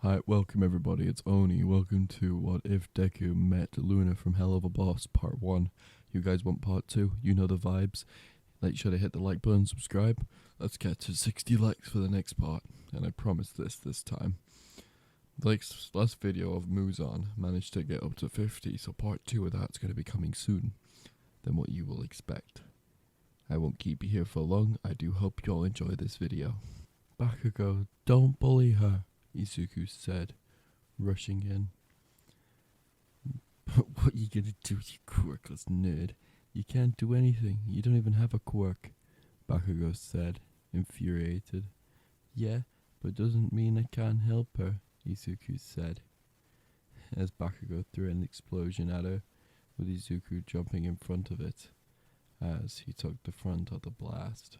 Hi, welcome everybody, it's Oni. Welcome to What If Deku Met Loona from Hell of a Boss Part 1. You guys want Part 2? You know the vibes. Make sure to hit the like button, subscribe. Let's get to 60 likes for the next part. And I promise this time. The last video of Muzan managed to get up to 50, so Part 2 of that's going to be coming soon than what you will expect. I won't keep you here for long. I do hope you all enjoy this video. Bakugo, don't bully her, Izuku said, rushing in. But what are you gonna do, you quirkless nerd? You can't do anything. You don't even have a quirk, Bakugo said, infuriated. Yeah, but doesn't mean I can't help her, Izuku said, as Bakugo threw an explosion at her, with Izuku jumping in front of it, as he took the front of the blast.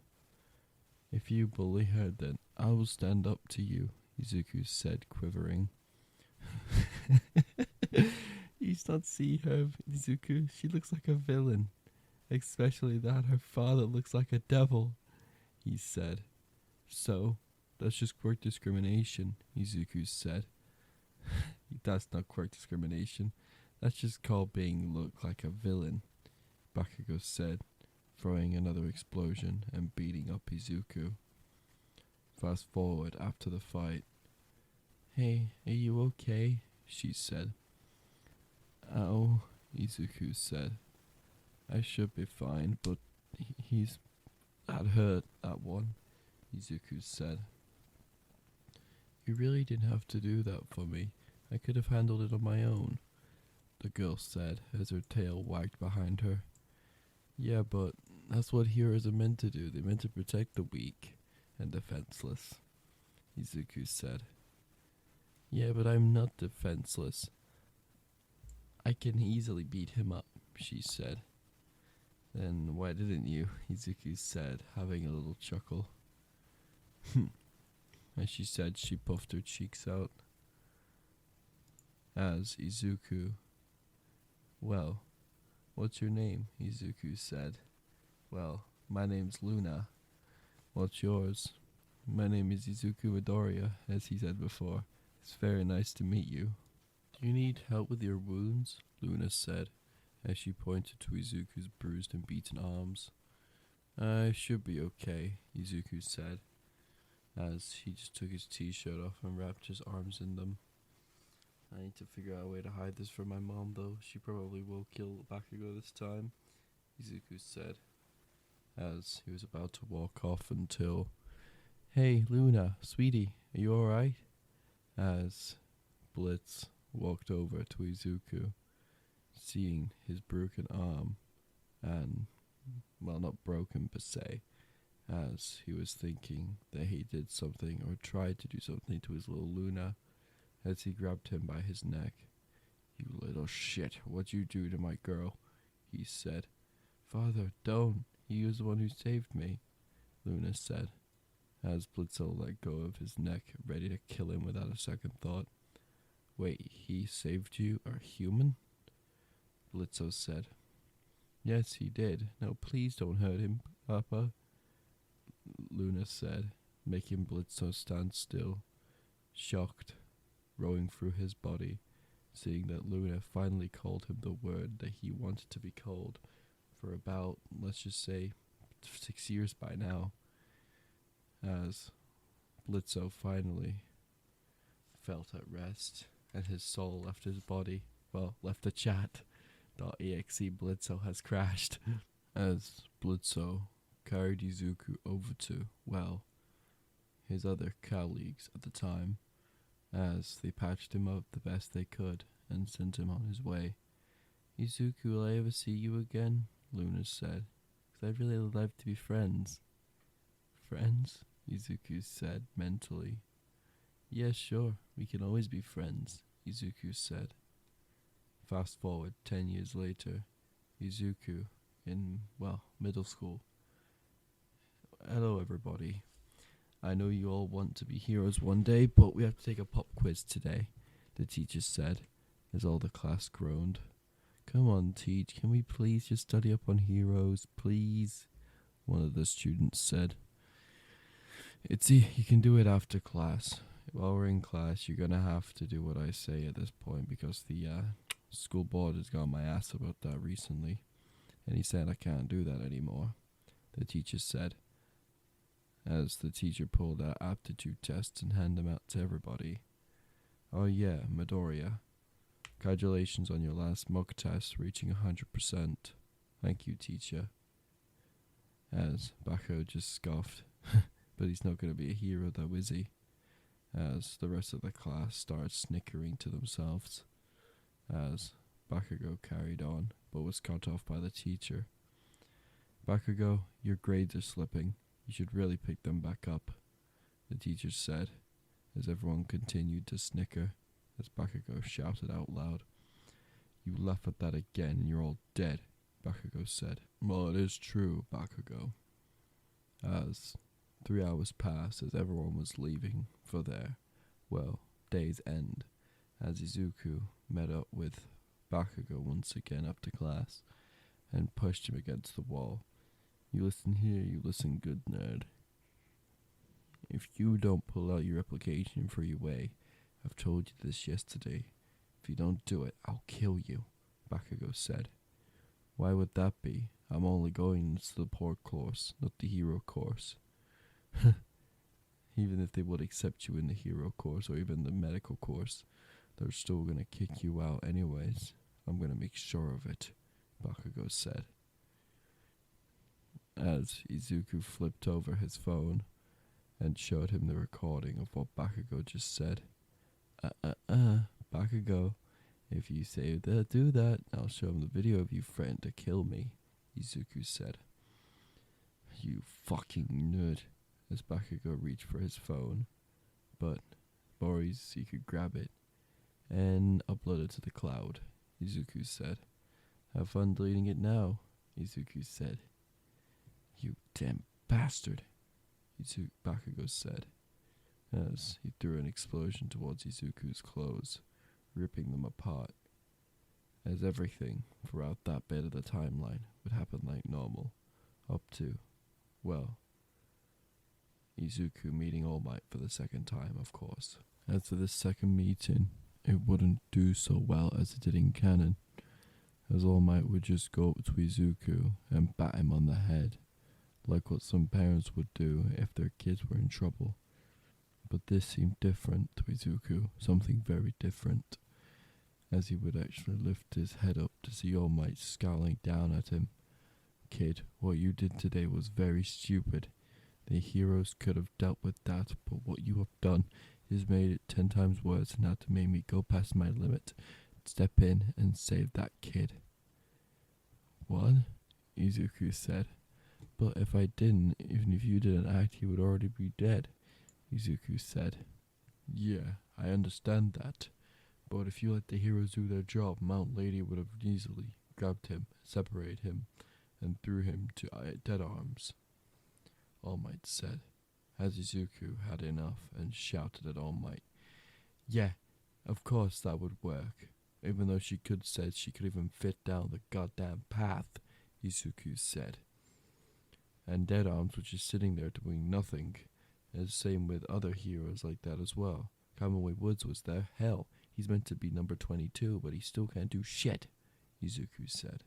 If you bully her, then I will stand up to you, Izuku said, quivering. You not see her, Izuku. She looks like a villain. Especially that her father looks like a devil, he said. So, that's just quirk discrimination, Izuku said. That's not quirk discrimination. That's just called being look like a villain, Bakugo said, throwing another explosion and beating up Izuku. Fast forward after the fight. Hey, are you okay? She said. Ow, Izuku said. I should be fine, but that hurt, that one, Izuku said. You really didn't have to do that for me. I could have handled it on my own, the girl said as her tail wagged behind her. Yeah, but that's what heroes are meant to do. They're meant to protect the weak and defenseless, Izuku said. Yeah, but I'm not defenseless. I can easily beat him up, she said. Then why didn't you? Izuku said, having a little chuckle. As she said, she puffed her cheeks out. As Izuku. Well, what's your name? Izuku said. Well, my name's Luna. What's yours? My name is Izuku Midoriya, as he said before. It's very nice to meet you. Do you need help with your wounds? Luna said, as she pointed to Izuku's bruised and beaten arms. I should be okay, Izuku said, as he just took his t-shirt off and wrapped his arms in them. I need to figure out a way to hide this from my mom, though. She probably will kill Bakugo this time, Izuku said, as he was about to walk off until... Hey, Luna, sweetie, are you alright? As Blitz walked over to Izuku, seeing his broken arm, and, well, not broken per se, as he was thinking that he did something or tried to do something to his little Luna, as he grabbed him by his neck. You little shit, what'd you do to my girl? He said. Father, don't. He was the one who saved me, Luna said, as Blitzo let go of his neck, ready to kill him without a second thought. Wait, he saved you, a human? Blitzo said. Yes, he did. Now please don't hurt him, Papa, Luna said, making Blitzo stand still, shocked, rolling through his body, seeing that Luna finally called him the word that he wanted to be called for about, let's just say, 6 years by now, as Blitzo finally felt at rest and his soul left his body, well, left the chat.exe. Blitzo has crashed, as Blitzo carried Izuku over to, well, his other colleagues at the time, as they patched him up the best they could and sent him on his way. Izuku, will I ever see you again? Luna said, 'cause I'd really love to be friends. Friends? Izuku said mentally. Yeah, sure, we can always be friends, Izuku said. Fast forward 10 years later, Izuku in, well, middle school. Hello everybody. I know you all want to be heroes one day, but we have to take a pop quiz today, the teacher said, as all the class groaned. Come on, Teach, can we please just study up on heroes, please? One of the students said. You can do it after class. while we're in class, you're gonna have to do what I say at this point because the school board has got my ass about that recently, and he said I can't do that anymore. The teacher said, as the teacher pulled out aptitude tests and handed them out to everybody. Oh yeah, Midoriya. Congratulations on your last mock test, reaching 100%. Thank you, teacher. As Bakugo just scoffed, but he's not going to be a hero though, is he? As the rest of the class started snickering to themselves. As Bakugo carried on, but was cut off by the teacher. Bakugo, your grades are slipping. You should really pick them back up, the teacher said, as everyone continued to snicker, as Bakugo shouted out loud. You laugh at that again and you're all dead, Bakugo said. Well, it is true, Bakugo. As 3 hours passed as everyone was leaving for their, day's end, as Izuku met up with Bakugo once again after class and pushed him against the wall. You listen here, you listen good, nerd. If you don't pull out your application for your way, I've told you this yesterday. If you don't do it, I'll kill you, Bakugo said. Why would that be? I'm only going into the port course, not the hero course. Even if they would accept you in the hero course or even the medical course, they're still gonna kick you out anyways. I'm gonna make sure of it, Bakugo said. As Izuku flipped over his phone and showed him the recording of what Bakugo just said. Bakugo, if you say that, do that, I'll show him the video of you threatening to kill me, Izuku said. You fucking nerd, as Bakugo reached for his phone, but before he could grab it and upload it to the cloud, Izuku said. Have fun deleting it now, Izuku said. You damn bastard, Bakugo said, as he threw an explosion towards Izuku's clothes, ripping them apart, as everything throughout that bit of the timeline would happen like normal, up to, Izuku meeting All Might for the second time, of course. As for this second meeting, it wouldn't do so well as it did in canon, as All Might would just go up to Izuku and bat him on the head, like what some parents would do if their kids were in trouble. But this seemed different to Izuku, something very different, as he would actually lift his head up to see All Might scowling down at him. Kid, what you did today was very stupid. The heroes could have dealt with that, but what you have done is made it 10 times worse, and had to make me go past my limit, step in and save that kid. What? Izuku said. But if I didn't, even if you didn't act, he would already be dead, Izuku said. Yeah, I understand that. But if you let the heroes do their job, Mount Lady would have easily grabbed him, separated him, and threw him to dead arms, All Might said, as Izuku had enough and shouted at All Might. Yeah, of course that would work, even though she could said she could even fit down the goddamn path, Izuku said. And Dead Arms was just sitting there doing nothing, and same with other heroes like that as well. Kamui Woods was there. Hell, he's meant to be number 22, but he still can't do shit, Izuku said.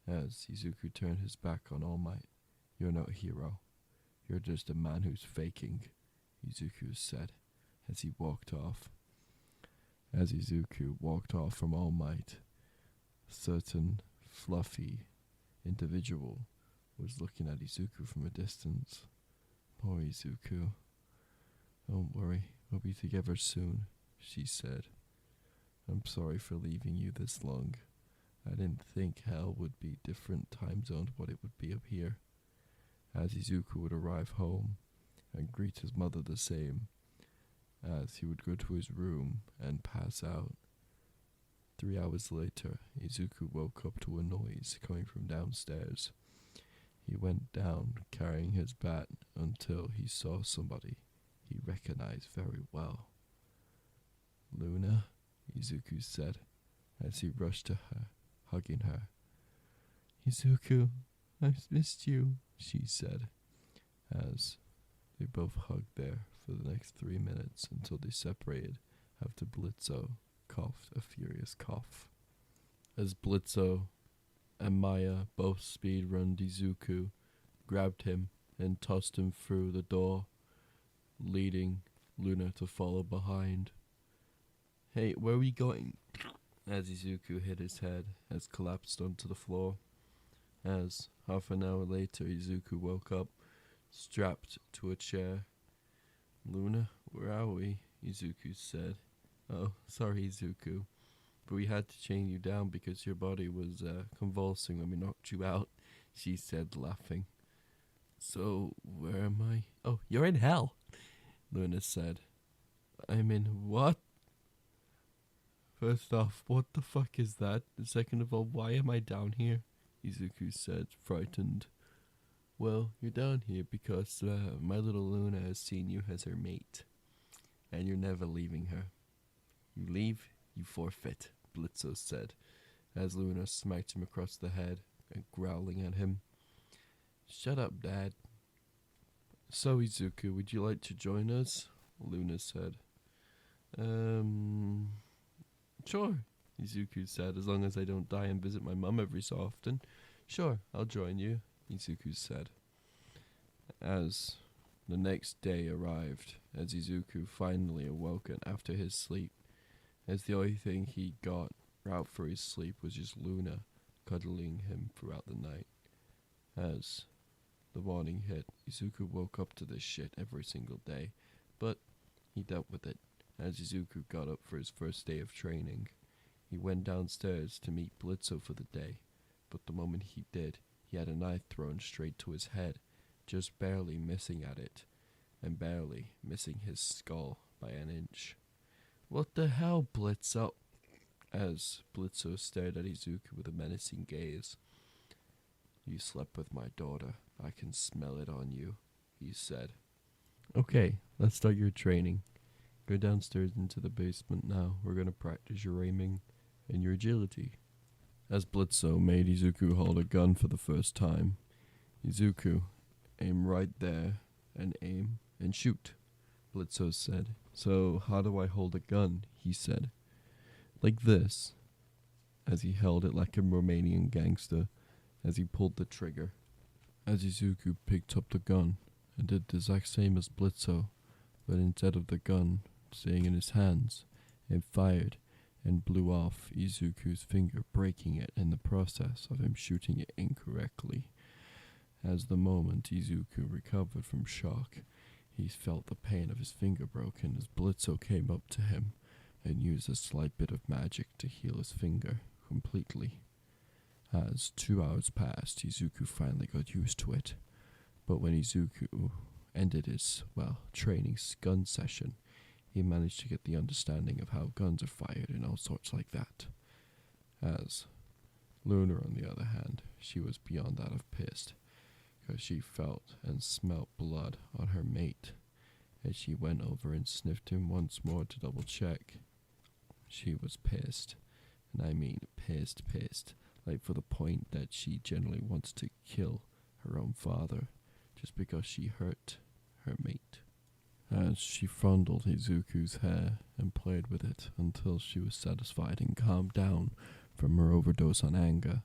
As Izuku turned his back on All Might. You're not a hero. You're just a man who's faking, Izuku said, as he walked off. As Izuku walked off from All Might, a certain fluffy individual was looking at Izuku from a distance. Poor Izuku. Don't worry, we'll be together soon, she said. I'm sorry for leaving you this long. I didn't think hell would be different time zone to what it would be up here. As Izuku would arrive home and greet his mother the same, as he would go to his room and pass out. 3 hours later, Izuku woke up to a noise coming from downstairs. He went down carrying his bat until he saw somebody he recognized very well. Luna, Izuku said, as he rushed to her, hugging her. Izuku, I've missed you, she said, as they both hugged their for the next 3 minutes until they separated after Blitzo coughed a furious cough. As Blitzo and Maya both speed-run Izuku, grabbed him and tossed him through the door, leading Luna to follow behind. "Hey, where are we going?" As Izuku hit his head, as collapsed onto the floor. As, half an hour later, Izuku woke up, strapped to a chair. "Luna, where are we?" Izuku said. "Oh, sorry, Izuku, but we had to chain you down because your body was convulsing when we knocked you out," she said, laughing. "So, where am I?" "Oh, you're in hell," Luna said. "I'm in what?" "First off, what the fuck is that? And second of all, why am I down here?" Izuku said, frightened. "Well, you're down here because my little Luna has seen you as her mate, and you're never leaving her. You leave, you forfeit," Blitzo said, as Luna smacked him across the head and growling at him. "Shut up, Dad." "So, Izuku, would you like to join us?" Luna said. Sure," Izuku said, "as long as I don't die and visit my mum every so often. Sure, I'll join you," Izuku said. As the next day arrived, as Izuku finally awoken after his sleep, as the only thing he got out for his sleep was just Luna cuddling him throughout the night. As the morning hit, Izuku woke up to this shit every single day, but he dealt with it. As Izuku got up for his first day of training, he went downstairs to meet Blitzo for the day, but the moment he did, he had a knife thrown straight to his head, just barely missing at it, and barely missing his skull by an inch. "What the hell, Blitzo?" As Blitzo stared at Izuku with a menacing gaze. "You slept with my daughter. I can smell it on you," he said. "Okay, let's start your training. Go downstairs into the basement now. We're going to practice your aiming and your agility." As Blitzo made Izuku hold a gun for the first time, "Izuku, aim right there and aim and shoot," Blitzo said. "So how do I hold a gun?" he said. "Like this," as he held it like a Romanian gangster, as he pulled the trigger. As Izuku picked up the gun and did the exact same as Blitzo, but instead of the gun staying in his hands, it fired and blew off Izuku's finger, breaking it in the process of him shooting it incorrectly. As the moment Izuku recovered from shock, he felt the pain of his finger broken as Blitzo came up to him and used a slight bit of magic to heal his finger completely. As 2 hours passed, Izuku finally got used to it, but when Izuku ended his, training gun session, he managed to get the understanding of how guns are fired and all sorts like that. As Luna, on the other hand, she was beyond that of pissed, because she felt and smelt blood on her mate, as she went over and sniffed him once more to double check. She was pissed, and I mean pissed, like for the point that she generally wants to kill her own father, just because she hurt her mate. As she fondled Izuku's hair and played with it until she was satisfied and calmed down from her overdose on anger,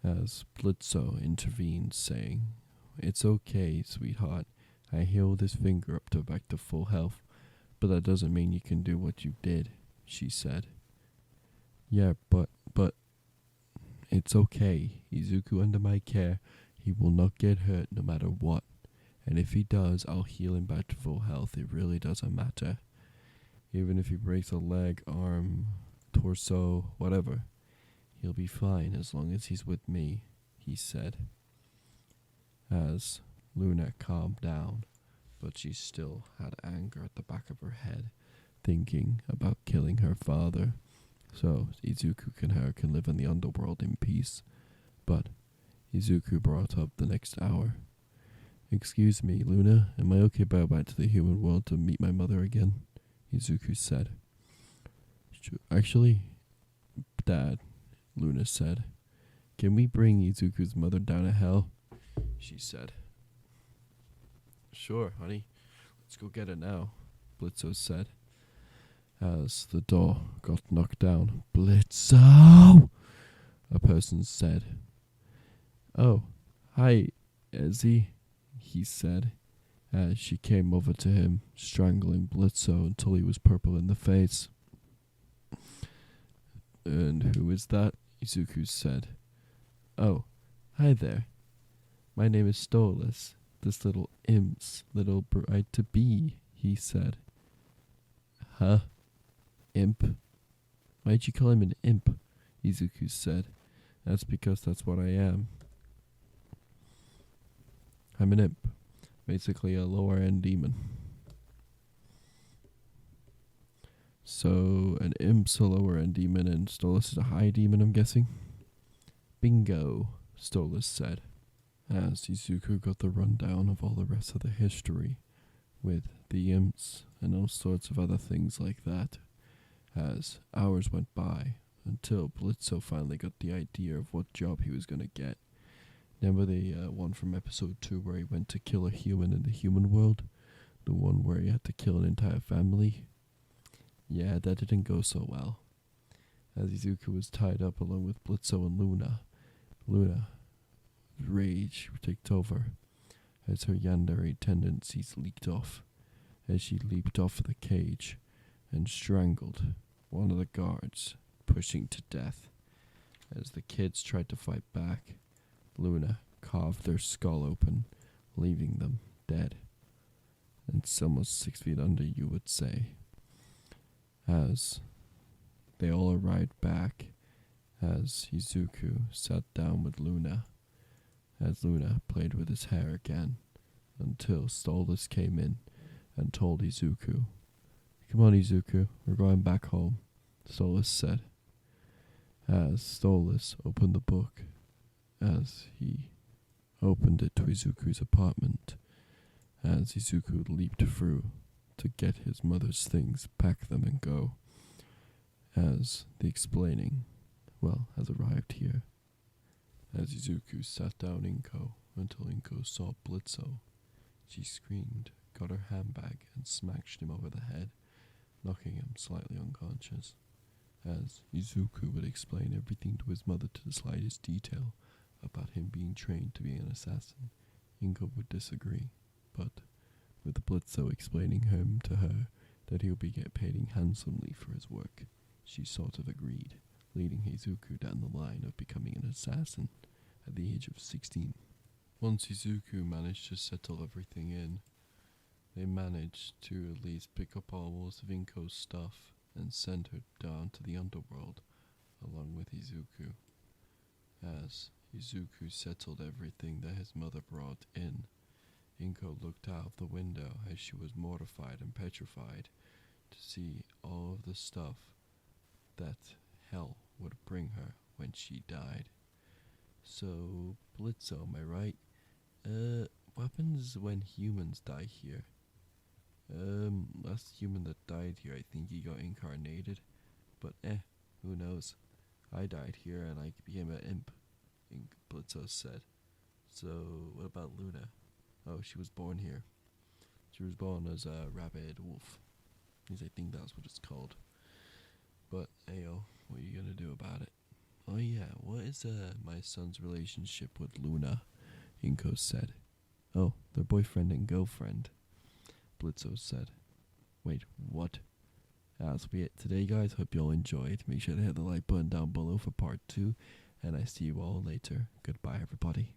as Blitzo intervened, saying, "It's okay, sweetheart. I healed this finger up to back to full health, but that doesn't mean you can do what you did," she said. "Yeah, but, it's okay. Izuku under my care. He will not get hurt no matter what. And if he does, I'll heal him back to full health. It really doesn't matter. Even if he breaks a leg, arm, torso, whatever, he'll be fine as long as he's with me," he said. As Luna calmed down, but she still had anger at the back of her head, thinking about killing her father, so Izuku and her can live in the underworld in peace. But Izuku brought up the next hour. "Excuse me, Luna, am I okay to go back to the human world to meet my mother again?" Izuku said. "Actually, Dad," Luna said, "can we bring Izuku's mother down to hell?" she said. "Sure, honey. Let's go get it now, Blitzo said, as the door got knocked down. Blitzo! A person said. Oh, hi, Ezzy, he said, as she came over to him, strangling Blitzo until he was purple in the face. And who is that? Izuku said. Oh, hi there. My name is Stolas, this little imp's little bride-to-be, he said. Huh? Imp? Why'd you call him an imp? Izuku said. That's because that's what I am. I'm an imp. Basically a lower-end demon. So, an imp's a lower-end demon and Stolas is a high demon, I'm guessing? Bingo, Stolas said, as Izuku got the rundown of all the rest of the history, with the imps and all sorts of other things like that, as hours went by, until Blitzo finally got the idea of what job he was going to get. Remember the one from episode 2 where he went to kill a human in the human world? The one where he had to kill an entire family? Yeah, that didn't go so well. As Izuku was tied up along with Blitzo and Luna, rage took over as her yandere tendencies leaked off, as she leaped off the cage and strangled one of the guards, pushing to death. As the kids tried to fight back, Luna carved their skull open, leaving them dead. And almost 6 feet under, you would say. As they all arrived back, as Izuku sat down with Luna, as Luna played with his hair again, until Stolas came in and told Izuku, "Come on, Izuku, we're going back home," Stolas said. As Stolas opened the book, as he opened it to Izuku's apartment, as Izuku leaped through to get his mother's things, pack them and go, as the explaining, has arrived here. As Izuku sat down Inko until Inko saw Blitzo, she screamed, got her handbag, and smashed him over the head, knocking him slightly unconscious. As Izuku would explain everything to his mother to the slightest detail about him being trained to be an assassin, Inko would disagree, but with Blitzo explaining him to her that he'll be paid handsomely for his work, she sort of agreed, leading Izuku down the line of becoming an assassin at the age of 16. Once Izuku managed to settle everything in, they managed to at least pick up almost of Inko's stuff and send her down to the underworld along with Izuku. As Izuku settled everything that his mother brought in, Inko looked out of the window as she was mortified and petrified to see all of the stuff that hell would bring her when she died. So, Blitzo, am I right? What happens when humans die here? Last human that died here, I think he got incarnated. But who knows? I died here and I became an imp, Blitzo said. So, what about Luna? Oh, she was born here. She was born as a rabid wolf. At least I think that's what it's called. But, ayo, what are you gonna do about it? Oh yeah, what is my son's relationship with Luna? Inko said. Oh, they're boyfriend and girlfriend, Blitzo said. Wait, what? That's be it today, guys. Hope you all enjoyed. Make sure to hit the like button down below for part 2, and I see you all later. Goodbye, everybody.